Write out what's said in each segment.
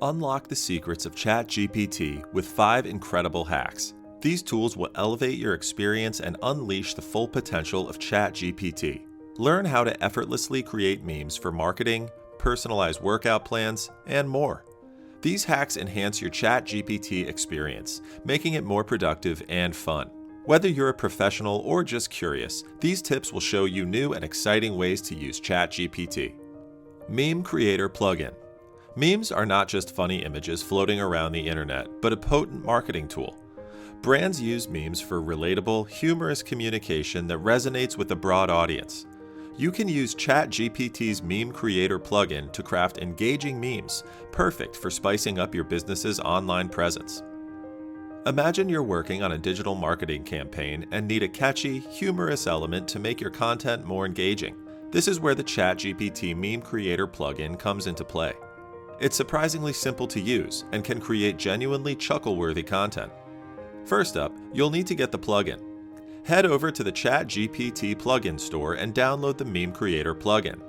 Unlock the secrets of ChatGPT with 5 incredible hacks. These tools will elevate your experience and unleash the full potential of ChatGPT. Learn how to effortlessly create memes for marketing, personalized workout plans, and more. These hacks enhance your ChatGPT experience, making it more productive and fun. Whether you're a professional or just curious, these tips will show you new and exciting ways to use ChatGPT. Meme Creator Plugin. Memes are not just funny images floating around the internet, but a potent marketing tool. Brands use memes for relatable, humorous communication that resonates with a broad audience. You can use ChatGPT's Meme Creator plugin to craft engaging memes, perfect for spicing up your business's online presence. Imagine you're working on a digital marketing campaign and need a catchy, humorous element to make your content more engaging. This is where the ChatGPT Meme Creator plugin comes into play. It's surprisingly simple to use and can create genuinely chuckle-worthy content. First up, you'll need to get the plugin. Head over to the ChatGPT plugin store and download the Meme Creator plugin.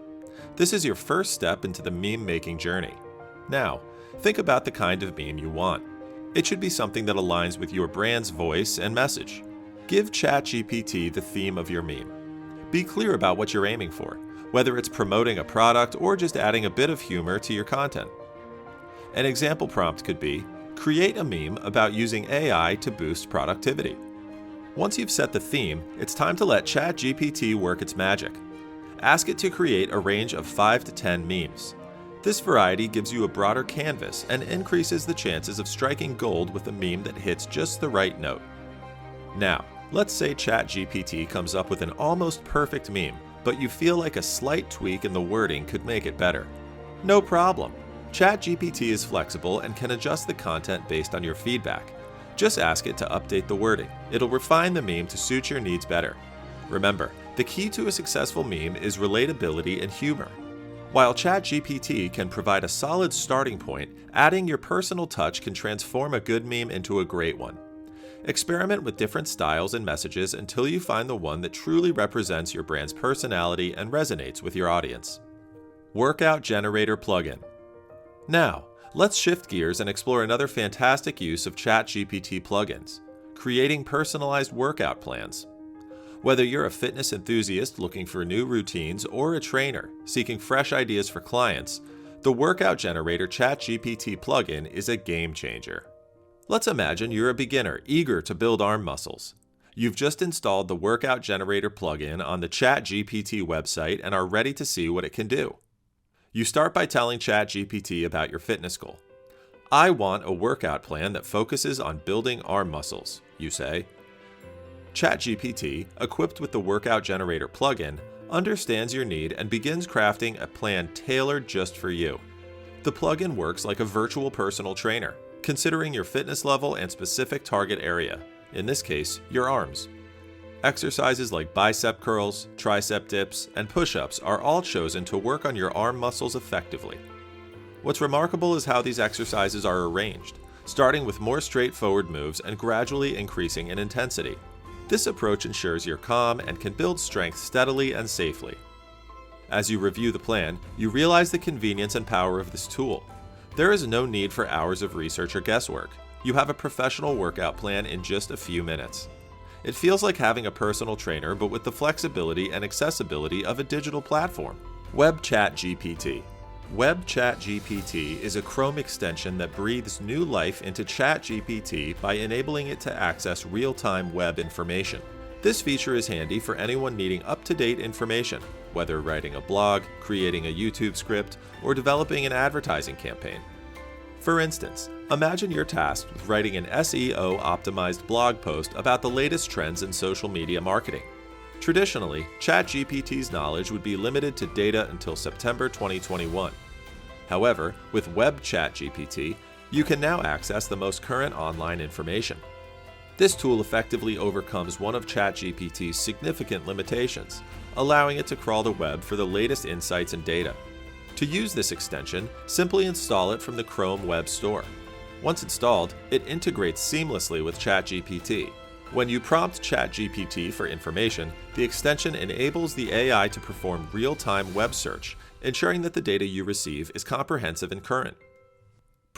This is your first step into the meme-making journey. Now, think about the kind of meme you want. It should be something that aligns with your brand's voice and message. Give ChatGPT the theme of your meme. Be clear about what you're aiming for, whether it's promoting a product or just adding a bit of humor to your content. An example prompt could be, create a meme about using AI to boost productivity. Once you've set the theme, it's time to let ChatGPT work its magic. Ask it to create a range of 5 to 10 memes. This variety gives you a broader canvas and increases the chances of striking gold with a meme that hits just the right note. Now, let's say ChatGPT comes up with an almost perfect meme, but you feel like a slight tweak in the wording could make it better. No problem. ChatGPT is flexible and can adjust the content based on your feedback. Just ask it to update the wording. It'll refine the meme to suit your needs better. Remember, the key to a successful meme is relatability and humor. While ChatGPT can provide a solid starting point, adding your personal touch can transform a good meme into a great one. Experiment with different styles and messages until you find the one that truly represents your brand's personality and resonates with your audience. Workout Generator Plugin. Now, let's shift gears and explore another fantastic use of ChatGPT plugins, creating personalized workout plans. Whether you're a fitness enthusiast looking for new routines or a trainer seeking fresh ideas for clients, the Workout Generator ChatGPT plugin is a game changer. Let's imagine you're a beginner eager to build arm muscles. You've just installed the Workout Generator plugin on the ChatGPT website and are ready to see what it can do. You start by telling ChatGPT about your fitness goal. I want a workout plan that focuses on building arm muscles, you say. ChatGPT, equipped with the Workout Generator plugin, understands your need and begins crafting a plan tailored just for you. The plugin works like a virtual personal trainer, considering your fitness level and specific target area, in this case, your arms. Exercises like bicep curls, tricep dips, and push-ups are all chosen to work on your arm muscles effectively. What's remarkable is how these exercises are arranged, starting with more straightforward moves and gradually increasing in intensity. This approach ensures you're calm and can build strength steadily and safely. As you review the plan, you realize the convenience and power of this tool. There is no need for hours of research or guesswork. You have a professional workout plan in just a few minutes. It feels like having a personal trainer, but with the flexibility and accessibility of a digital platform. WebChat GPT. WebChat GPT is a Chrome extension that breathes new life into ChatGPT by enabling it to access real-time web information. This feature is handy for anyone needing up-to-date information, whether writing a blog, creating a YouTube script, or developing an advertising campaign. For instance, imagine you're tasked with writing an SEO-optimized blog post about the latest trends in social media marketing. Traditionally, ChatGPT's knowledge would be limited to data until September 2021. However, with WebChat GPT, you can now access the most current online information. This tool effectively overcomes one of ChatGPT's significant limitations, allowing it to crawl the web for the latest insights and data. To use this extension, simply install it from the Chrome Web Store. Once installed, it integrates seamlessly with ChatGPT. When you prompt ChatGPT for information, the extension enables the AI to perform real-time web search, ensuring that the data you receive is comprehensive and current.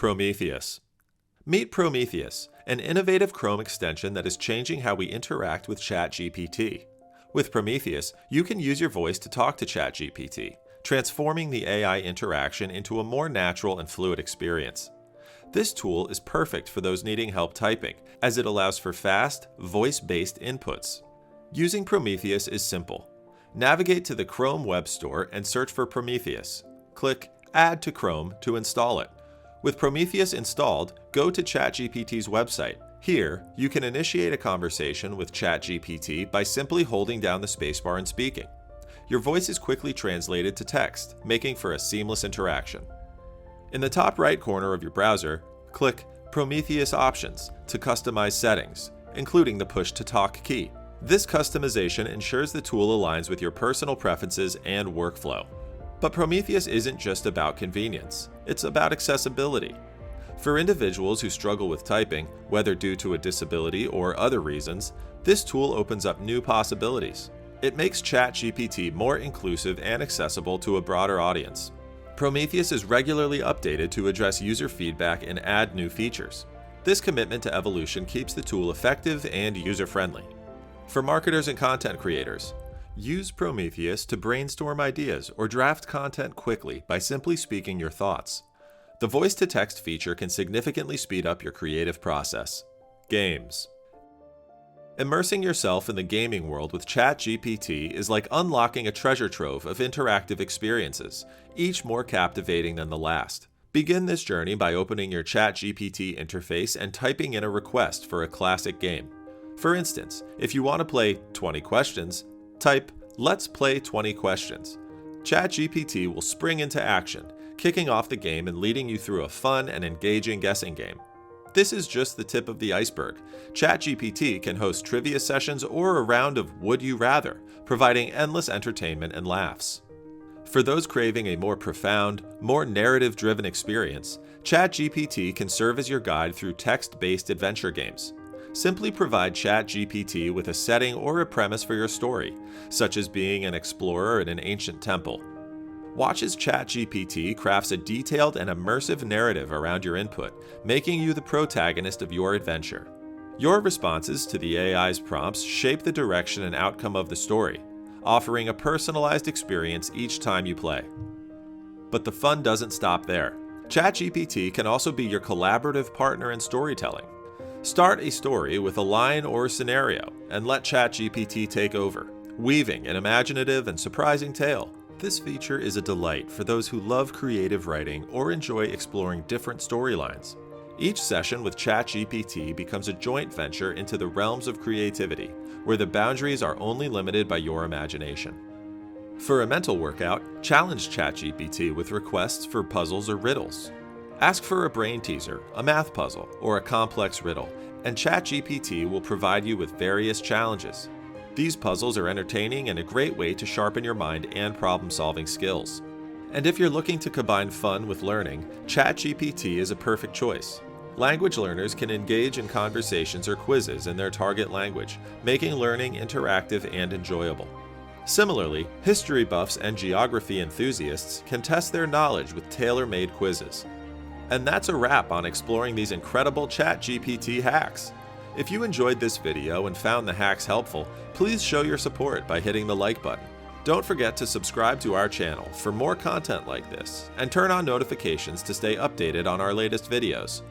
Prometheus. Meet Prometheus, an innovative Chrome extension that is changing how we interact with ChatGPT. With Prometheus, you can use your voice to talk to ChatGPT, transforming the AI interaction into a more natural and fluid experience. This tool is perfect for those needing help typing, as it allows for fast, voice-based inputs. Using Prometheus is simple. Navigate to the Chrome Web Store and search for Prometheus. Click Add to Chrome to install it. With Prometheus installed, go to ChatGPT's website. Here, you can initiate a conversation with ChatGPT by simply holding down the spacebar and speaking. Your voice is quickly translated to text, making for a seamless interaction. In the top right corner of your browser, click Prometheus Options to customize settings, including the push-to-talk key. This customization ensures the tool aligns with your personal preferences and workflow. But Prometheus isn't just about convenience, it's about accessibility. For individuals who struggle with typing, whether due to a disability or other reasons, this tool opens up new possibilities. It makes ChatGPT more inclusive and accessible to a broader audience. Prometheus is regularly updated to address user feedback and add new features. This commitment to evolution keeps the tool effective and user-friendly. For marketers and content creators, use Prometheus to brainstorm ideas or draft content quickly by simply speaking your thoughts. The voice-to-text feature can significantly speed up your creative process. Games. Immersing yourself in the gaming world with ChatGPT is like unlocking a treasure trove of interactive experiences, each more captivating than the last. Begin this journey by opening your ChatGPT interface and typing in a request for a classic game. For instance, if you want to play 20 questions, type, "Let's play 20 questions." ChatGPT will spring into action, kicking off the game and leading you through a fun and engaging guessing game. This is just the tip of the iceberg. ChatGPT can host trivia sessions or a round of Would You Rather, providing endless entertainment and laughs. For those craving a more profound, more narrative-driven experience, ChatGPT can serve as your guide through text-based adventure games. Simply provide ChatGPT with a setting or a premise for your story, such as being an explorer in an ancient temple. Watch as ChatGPT crafts a detailed and immersive narrative around your input, making you the protagonist of your adventure. Your responses to the AI's prompts shape the direction and outcome of the story, offering a personalized experience each time you play. But the fun doesn't stop there. ChatGPT can also be your collaborative partner in storytelling. Start a story with a line or scenario and let ChatGPT take over, weaving an imaginative and surprising tale. This feature is a delight for those who love creative writing or enjoy exploring different storylines. Each session with ChatGPT becomes a joint venture into the realms of creativity, where the boundaries are only limited by your imagination. For a mental workout, challenge ChatGPT with requests for puzzles or riddles. Ask for a brain teaser, a math puzzle, or a complex riddle, and ChatGPT will provide you with various challenges. These puzzles are entertaining and a great way to sharpen your mind and problem-solving skills. And if you're looking to combine fun with learning, ChatGPT is a perfect choice. Language learners can engage in conversations or quizzes in their target language, making learning interactive and enjoyable. Similarly, history buffs and geography enthusiasts can test their knowledge with tailor-made quizzes. And that's a wrap on exploring these incredible ChatGPT hacks. If you enjoyed this video and found the hacks helpful, please show your support by hitting the like button. Don't forget to subscribe to our channel for more content like this, and turn on notifications to stay updated on our latest videos.